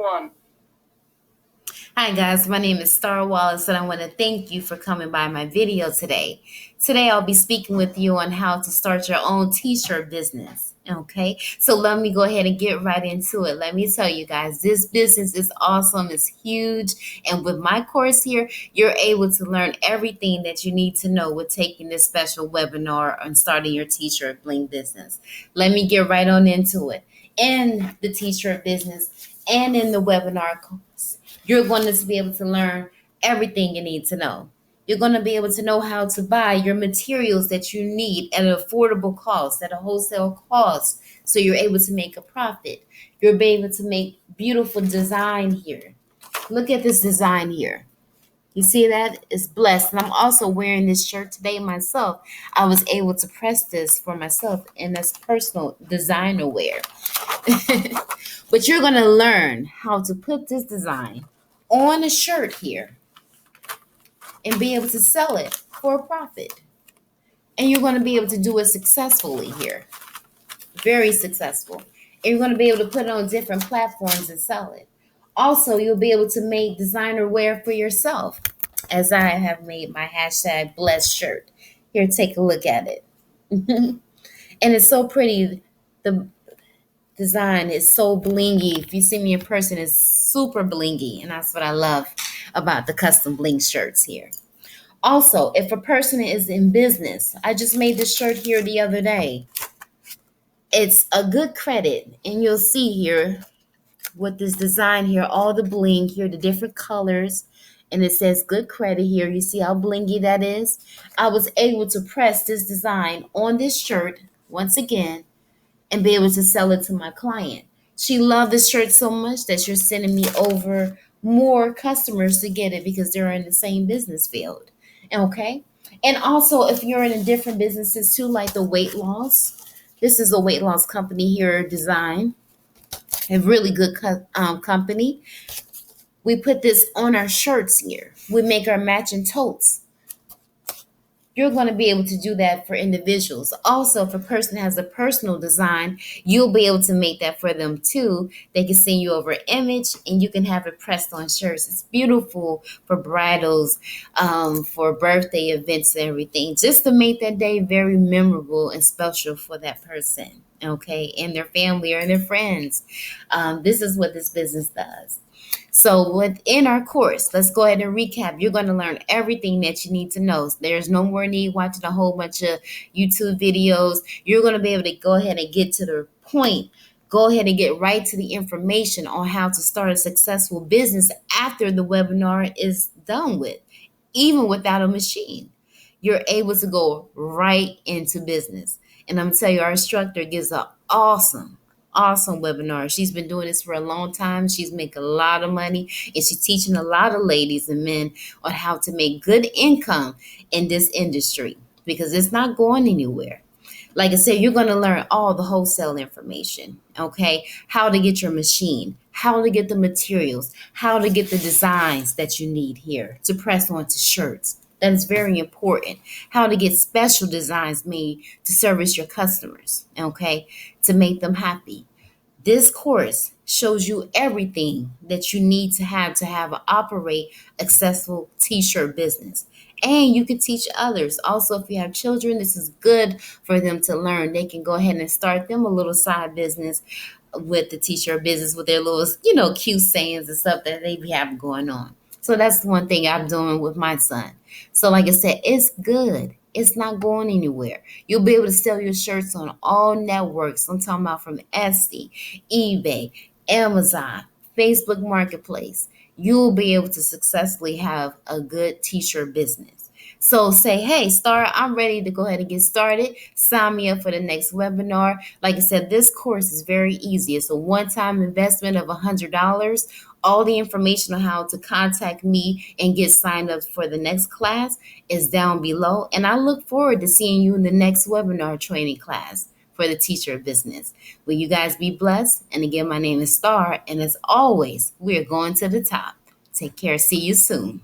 one. Hi guys, my name is Star Wallace and I want to thank you for coming by my video today. Today I'll be speaking with you on how to start your own t-shirt business. Okay, so let me go ahead and get right into it. Let me tell you guys, this business is awesome, it's huge, and with my course here, you're able to learn everything that you need to know with taking this special webinar on starting your t-shirt bling business. Let me get right on into it. In the t-shirt business and in the webinar course, you're going to be able to learn everything you need to know. You're going to be able to know how to buy your materials that you need at an affordable cost, at a wholesale cost, so you're able to make a profit. You'll be able to make beautiful design here. Look at this design here. You see that? It's blessed. And I'm also wearing this shirt today myself. I was able to press this for myself, and that's personal designer wear. But you're going to learn how to put this design on a shirt here and be able to sell it for a profit. And you're going to be able to do it successfully here. Very successful. And you're going to be able to put it on different platforms and sell it. Also, you'll be able to make designer wear for yourself, as I have made my hashtag blessed shirt. Here, take a look at it. And it's so pretty. The design is so blingy. If you see me in person, it's super blingy. And that's what I love about the custom bling shirts here. Also, if a person is in business, I just made this shirt here the other day. It's a good credit. And you'll see here with this design here, all the bling here, the different colors. And it says good credit here. You see how blingy that is? I was able to press this design on this shirt once again and be able to sell it to my client. She loved this shirt so much that she's sending me over more customers to get it because they're in the same business field. Okay. And also, if you're in different businesses too, like the weight loss, this is a weight loss company here, design, a really good company. We put this on our shirts here. We make our matching totes. You're going to be able to do that for individuals. Also, if a person has a personal design, you'll be able to make that for them too. They can send you over an image and you can have it pressed on shirts. It's beautiful for bridals, for birthday events and everything, just to make that day very memorable and special for that person, okay, and their family or their friends. This is what this business does. So within our course, let's go ahead and recap. You're going to learn everything that you need to know. There's no more need watching a whole bunch of YouTube videos. You're going to be able to go ahead and get to the point. Go ahead and get right to the information on how to start a successful business after the webinar is done with, even without a machine. You're able to go right into business. And I'm going to tell you, our instructor gives an awesome webinar. She's been doing this for a long time. She's making a lot of money and she's teaching a lot of ladies and men on how to make good income in this industry because it's not going anywhere. Like I said, you're going to learn all the wholesale information, okay? How to get your machine, how to get the materials, how to get the designs that you need here to press onto shirts. That is very important. How to get special designs made to service your customers, okay? To make them happy. This course shows you everything that you need to have operate a successful t-shirt business. And you can teach others. Also, if you have children, this is good for them to learn. They can go ahead and start them a little side business with the t-shirt business with their little, cute sayings and stuff that they have going on. So that's the one thing I'm doing with my son. So like I said, it's good. It's not going anywhere. You'll be able to sell your shirts on all networks. I'm talking about from Etsy, eBay, Amazon, Facebook Marketplace. You'll be able to successfully have a good t-shirt business. So say, hey, Star, I'm ready to go ahead and get started. Sign me up for the next webinar. Like I said, this course is very easy. It's a one-time investment of $100. All the information on how to contact me and get signed up for the next class is down below. And I look forward to seeing you in the next webinar training class for the t-shirt business. Will you guys be blessed? And again, my name is Star. And as always, we are going to the top. Take care. See you soon.